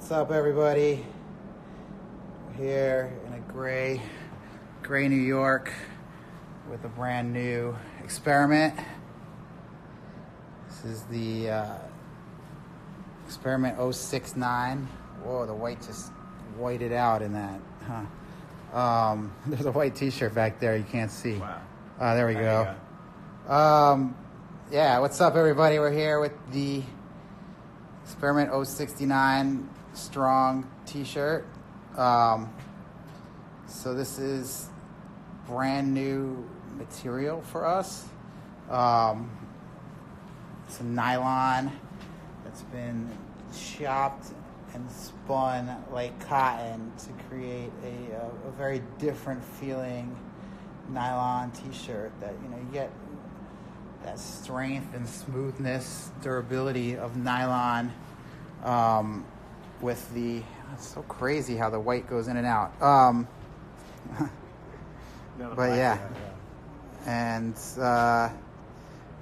What's up, everybody? We're here in a gray New York with a brand new experiment. This is the experiment 069. Whoa, the white just whited out in that, huh? There's a white t-shirt back there you can't see. Wow. There we go. Yeah, what's up, everybody? We're here with the experiment 069 strong t-shirt. So this is brand new material for us. It's a nylon that's been chopped and spun like cotton to create a very different feeling nylon t-shirt that, you get that strength and smoothness, durability of nylon, with the, it's so crazy how the white goes in and out. But yeah. And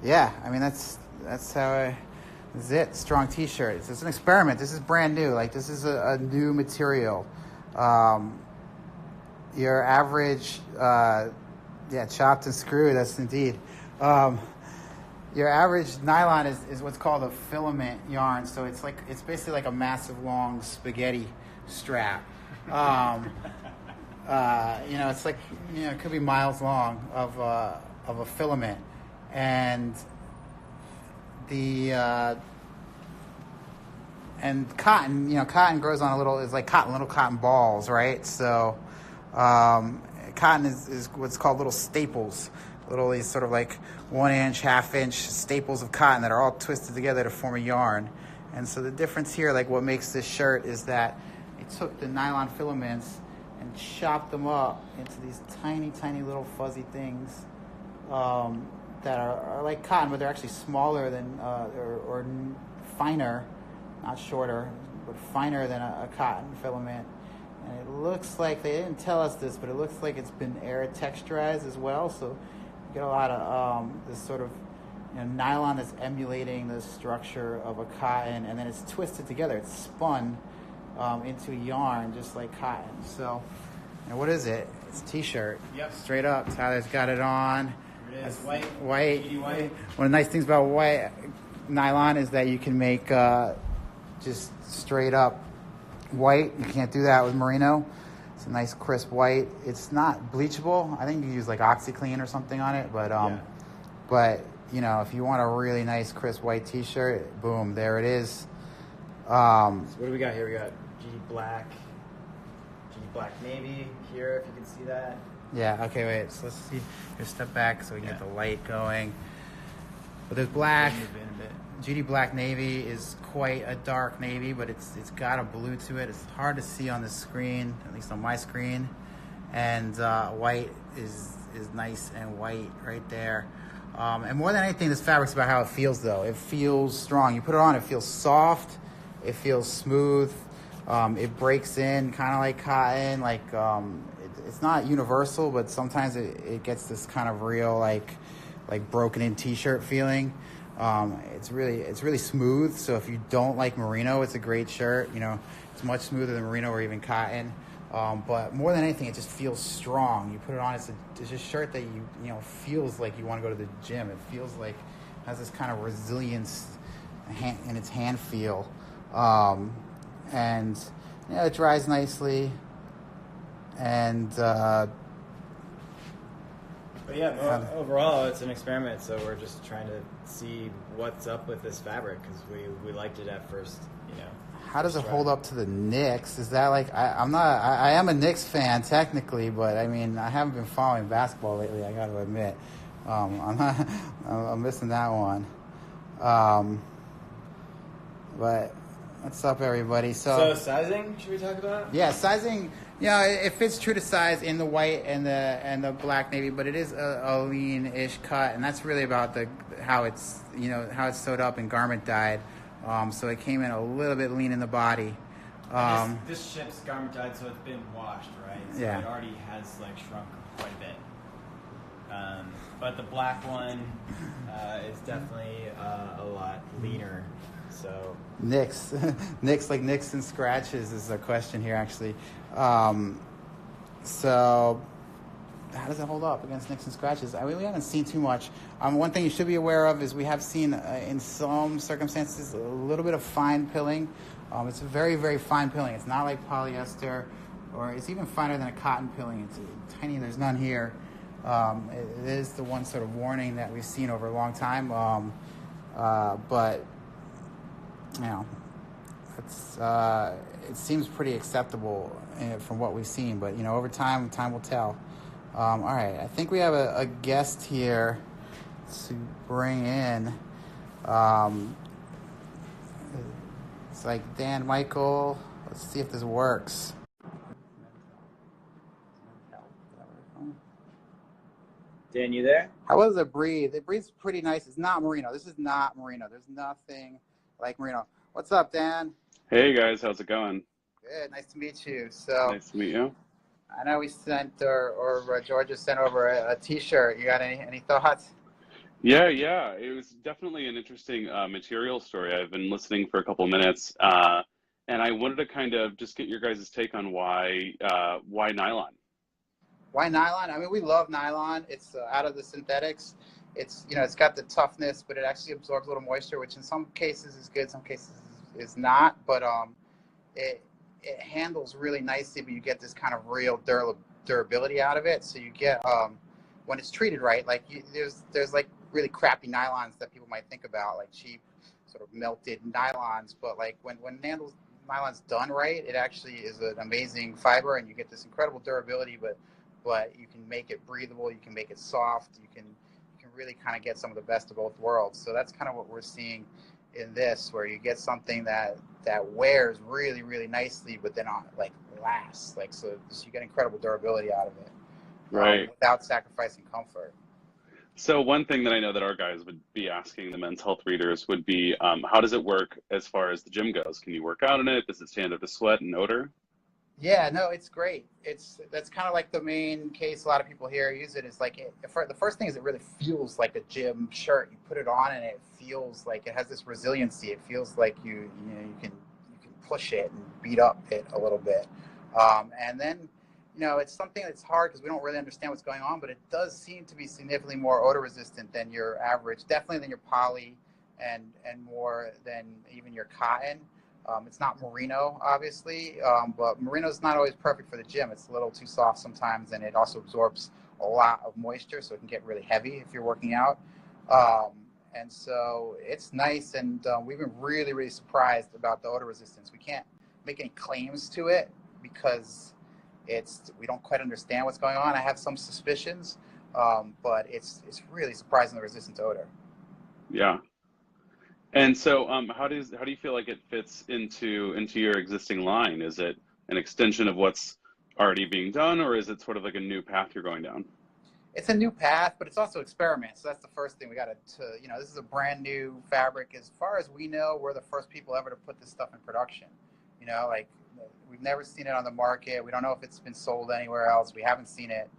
yeah, I mean, that's how this is it. Strong t-shirt. It's an experiment. This is brand new. Like, this is a new material. Your average, chopped and screwed. That's indeed. Your average nylon is what's called a filament yarn. So it's basically like a massive long spaghetti strap. It's like, it could be miles long of a filament. And and cotton, cotton grows on little cotton balls, right? So cotton is what's called little staples, these sort of like 1 inch, ½ inch staples of cotton that are all twisted together to form a yarn. And so the difference here, like what makes this shirt, is that it took the nylon filaments and chopped them up into these tiny, tiny little fuzzy things that are like cotton, but they're actually smaller than or finer, not shorter, but finer than a cotton filament. And it looks like, they didn't tell us this, but it looks like it's been air texturized as well. So you get a lot of this sort of nylon that's emulating the structure of a cotton, and then it's twisted together. It's spun into yarn just like cotton. So, what is it? It's a t-shirt. Yep. Straight up. Tyler's got it on. Here it is. White. White. One of the nice things about white nylon is that you can make just straight up white. You can't do that with merino. It's a nice crisp white. It's not bleachable. I think you use like OxyClean or something on it, but but if you want a really nice crisp white t-shirt, boom, there it is. So what do we got here? We got GD Black Navy here, if you can see that. Yeah, okay, wait. So let's see. Here, step back so we can get the light going. But there's black. GD Black Navy is quite a dark navy, but it's got a blue to it. It's hard to see on the screen, at least on my screen. And white is nice and white right there. And more than anything, this fabric's about how it feels, though. It feels strong. You put it on, it feels soft. It feels smooth. It breaks in kind of like cotton. Like it's not universal, but sometimes it gets this kind of real like broken in t-shirt feeling. It's really smooth. So if you don't like merino, it's a great shirt. It's much smoother than merino or even cotton. But more than anything, it just feels strong. You put it on, it's a shirt that feels like you want to go to the gym. It feels like it has this kind of resilience in its hand feel. And it dries nicely. And but yeah, overall, it's an experiment, so we're just trying to see what's up with this fabric, because we liked it at first, How does it hold up to the Knicks? Is that like, I am a Knicks fan technically, but I mean, I haven't been following basketball lately, I gotta admit. I'm missing that one. But what's up, everybody? So sizing, should we talk about? Yeah, sizing. It fits true to size in the white and the black navy, but it is a lean-ish cut, and that's really about how it's sewed up and garment dyed. So it came in a little bit lean in the body. This ship's garment dyed, so it's been washed, right? So yeah. It already has shrunk quite a bit. But the black one is definitely a lot leaner. So Nicks, nicks like nicks and scratches is a question here actually. So how does it hold up against nicks and scratches? I mean, we haven't seen too much. One thing you should be aware of is we have seen in some circumstances a little bit of fine pilling. It's very, very fine pilling. It's not like polyester, or it's even finer than a cotton pilling. It's tiny. There's none here. It is the one sort of warning that we've seen over a long time. But you know, it seems pretty acceptable from what we've seen. But you know, over time will tell. All right, I think we have a guest here to bring in. It's like Dan Michael. Let's see if this works. Dan, you there? How does it breathe? It breathes pretty nice. It's not merino. This is not merino. There's nothing like merino. What's up, Dan? Hey guys, how's it going? Good. Nice to meet you. So Nice to meet you. I know we sent or Georgia sent over a T-shirt. You got any thoughts? Yeah, it was definitely an interesting material story. I've been listening for a couple of minutes, and I wanted to kind of just get your guys' take on why nylon. Why nylon? I mean, we love nylon. It's out of the synthetics. It's it's got the toughness, but it actually absorbs a little moisture, which in some cases is good, some cases is not. But it handles really nicely, but you get this kind of real durability out of it. So you get when it's treated right. Like there's like really crappy nylons that people might think about, like cheap sort of melted nylons. But like when nylon's done right, it actually is an amazing fiber, and you get this incredible durability. But you can make it breathable. You can make it soft. You can really kind of get some of the best of both worlds. So that's kind of what we're seeing in this, where you get something that wears really, really nicely, but then like lasts. Like so you get incredible durability out of it, Right. without sacrificing comfort. So one thing that I know that our guys would be asking the men's health readers would be, how does it work as far as the gym goes? Can you work out in it? Does it stand up to sweat and odor? Yeah, no, it's great. That's kind of like the main case a lot of people here use it. Is like the first thing is it really feels like a gym shirt. You put it on and it feels like it has this resiliency. It feels like you can push it and beat up it a little bit. And then it's something that's hard because we don't really understand what's going on, but it does seem to be significantly more odor resistant than your average, definitely than your poly, and more than even your cotton. It's not merino, obviously, but merino is not always perfect for the gym. It's a little too soft sometimes, and it also absorbs a lot of moisture, so it can get really heavy if you're working out. And so it's nice, and we've been really, really surprised about the odor resistance. We can't make any claims to it because we don't quite understand what's going on. I have some suspicions, but it's really surprising, the resistance to odor. Yeah. And so, how do you feel like it fits into your existing line? Is it an extension of what's already being done, or is it sort of like a new path you're going down? It's a new path, but it's also experiment. So that's the first thing we got to this is a brand new fabric. As far as we know, we're the first people ever to put this stuff in production. Like we've never seen it on the market. We don't know if it's been sold anywhere else. We haven't seen it,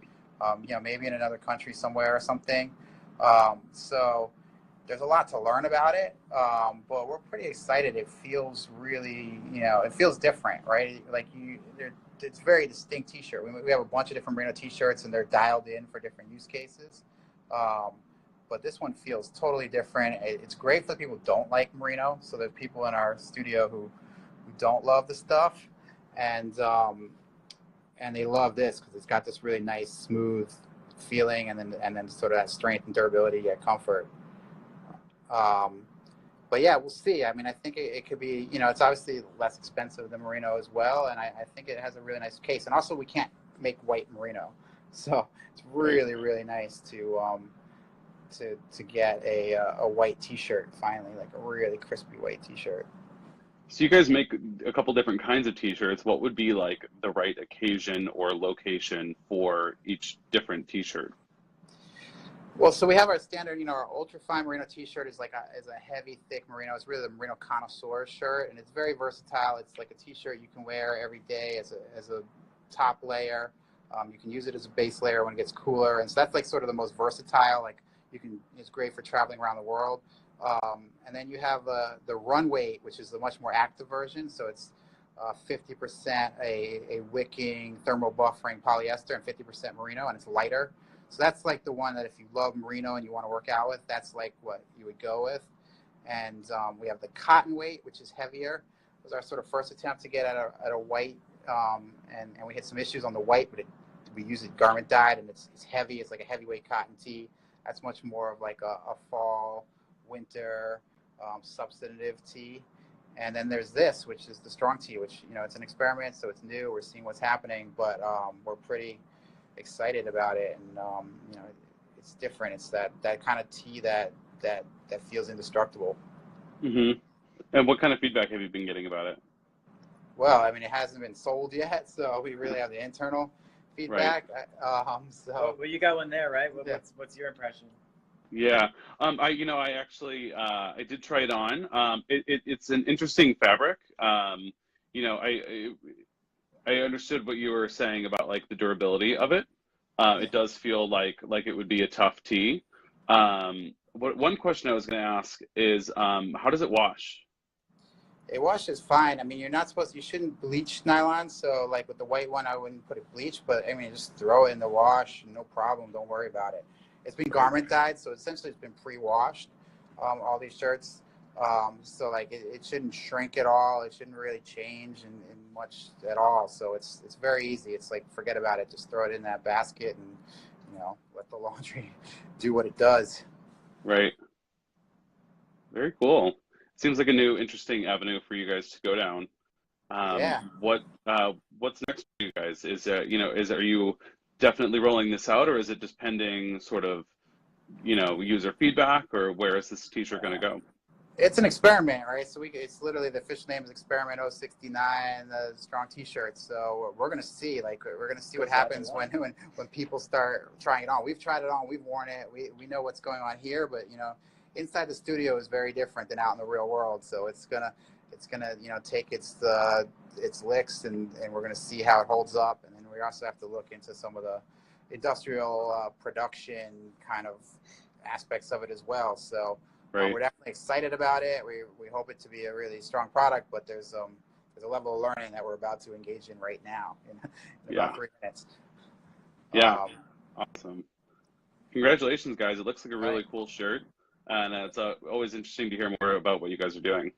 maybe in another country somewhere or something. So there's a lot to learn about it, but we're pretty excited. It feels really, it feels different, right? Like it's a very distinct T-shirt. We have a bunch of different merino T-shirts, and they're dialed in for different use cases. But this one feels totally different. It's great for the people who don't like merino. So there's people in our studio who don't love the stuff, and they love this because it's got this really nice, smooth feeling, and then sort of that strength and durability, yet comfort. But yeah, we'll see. I mean, I think it could be, it's obviously less expensive than merino as well. And I think it has a really nice case. And also we can't make white merino. So it's really, really nice to get a white T-shirt finally, like a really crispy white T-shirt. So you guys make a couple different kinds of T-shirts. What would be like the right occasion or location for each different T-shirt? Well, so we have our standard, our ultra-fine merino T-shirt is a heavy, thick merino. It's really the merino connoisseur shirt, and it's very versatile. It's like a T-shirt you can wear every day as a top layer. You can use it as a base layer when it gets cooler, and so that's like sort of the most versatile. Like it's great for traveling around the world. And then you have the run weight, which is the much more active version. So it's 50% a wicking thermal buffering polyester and 50% merino, and it's lighter. So that's like the one that if you love merino and you want to work out with, that's like what you would go with. And we have the cotton weight, which is heavier. It was our sort of first attempt to get at a white, and we had some issues on the white, but we use it garment dyed, and it's heavy. It's like a heavyweight cotton tee. That's much more of like a fall, winter substantive tee. And then there's this, which is the strong tee, which, it's an experiment, so it's new. We're seeing what's happening, but we're pretty excited about it. And, it's different. It's that kind of tee that feels indestructible. Mm-hmm. And what kind of feedback have you been getting about it? Well, I mean, it hasn't been sold yet, so we really have the internal feedback. Right. Well, you got one there, right? Yeah. What's your impression? Yeah, I actually, I did try it on. It's an interesting fabric. I understood what you were saying about like the durability of it. It does feel like it would be a tough tee. One question I was going to ask is, how does it wash? It washes fine. I mean, you shouldn't bleach nylon. So like with the white one, I wouldn't put it bleach, but I mean, just throw it in the wash, no problem. Don't worry about it. It's been garment dyed, so essentially it's been pre-washed, all these shirts. So like it shouldn't shrink at all. It shouldn't really change in much at all. So it's very easy. It's like, forget about it. Just throw it in that basket and, let the laundry do what it does. Right. Very cool. Seems like a new, interesting avenue for you guys to go down. Yeah. What's next for you guys? Are you definitely rolling this out, or is it just pending sort of, user feedback, or where is this t-shirt going to go? It's an experiment, right? So it's literally, the official name is Experiment 069, the strong t-shirt. So we're going to see, what happens when people start trying it on. We've tried it on, we've worn it. We know what's going on here, but inside the studio is very different than out in the real world. So it's gonna take its licks, and we're gonna see how it holds up. And then we also have to look into some of the industrial production kind of aspects of it as well. So Right. we're definitely excited about it. We hope it to be a really strong product, but there's a level of learning that we're about to engage in right now in about 3 minutes. Yeah. Awesome. Congratulations, guys. It looks like a really cool shirt. And it's always interesting to hear more about what you guys are doing.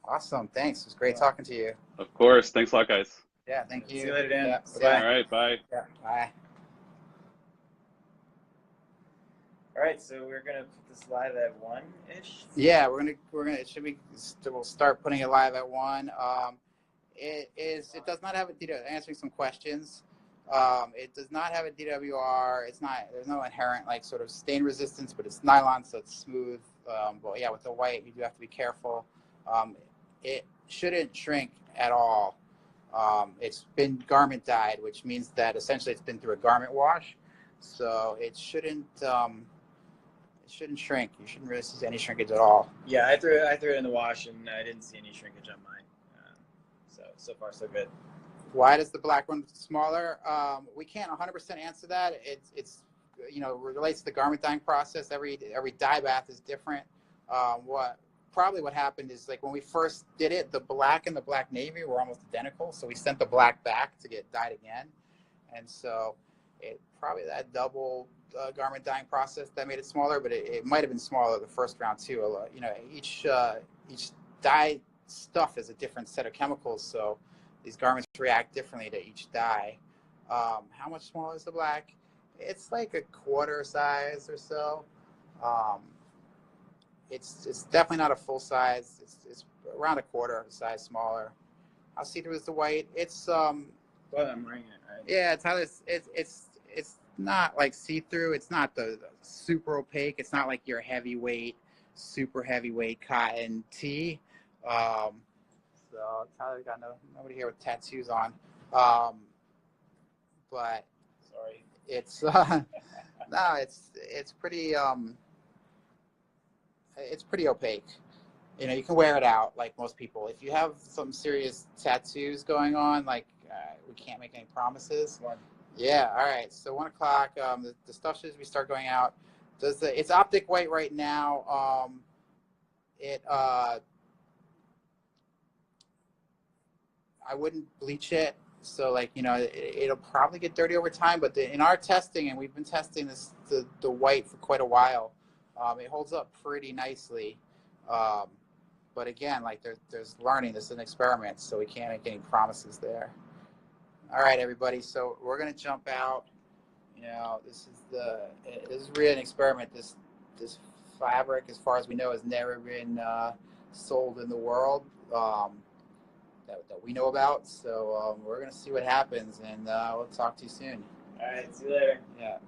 Awesome. Thanks. It was great talking to you. Of course. Thanks a lot, guys. Yeah, thank you. See you later, Dan. Yeah, Bye-bye. All right. Bye. Yeah, bye. All right, so we're gonna put this live at 1-ish. Yeah, we'll start putting it live at 1. It does not have answering some questions. It does not have a DWR. There's no inherent sort of stain resistance, but it's nylon, so it's smooth. But yeah, with the white, you do have to be careful. It shouldn't shrink at all. It's been garment dyed, which means that essentially it's been through a garment wash, so it shouldn't shrink. You shouldn't really see any shrinkage at all. Yeah, I threw it in the wash, and I didn't see any shrinkage on mine. So far so good. Why does the black one smaller? We can't 100% answer that. It's relates to the garment dyeing process. Every dye bath is different. What happened is, when we first did it, the black and the black navy were almost identical. So we sent the black back to get dyed again, and so it probably that double garment dyeing process that made it smaller. But it might have been smaller the first round too. Each dye stuff is a different set of chemicals, so these garments react differently to each dye. How much smaller is the black? It's like a quarter size or so. It's definitely not a full size. It's around a quarter size smaller. How see-through is the white? It's Well, I'm wearing it. Right? Yeah, it's not like see-through. It's not the super opaque. It's not like your super heavyweight cotton tee. So Tyler's got nobody here with tattoos on. But Sorry. it's it's pretty opaque. You can wear it out like most people. If you have some serious tattoos going on, we can't make any promises. Yeah, all right. So 1 o'clock, the stuff should start going out. It's optic white right now. it I wouldn't bleach it. So like, you know, it'll probably get dirty over time, but in our testing, and we've been testing the white for quite a while, it holds up pretty nicely. But again, like there's learning. This is an experiment, so we can't make any promises there. All right, everybody. So we're gonna jump out. You know, this is really an experiment. This fabric, as far as we know, has never been sold in the world. That we know about. So we're going to see what happens, and we'll talk to you soon. All right, see you later. Yeah.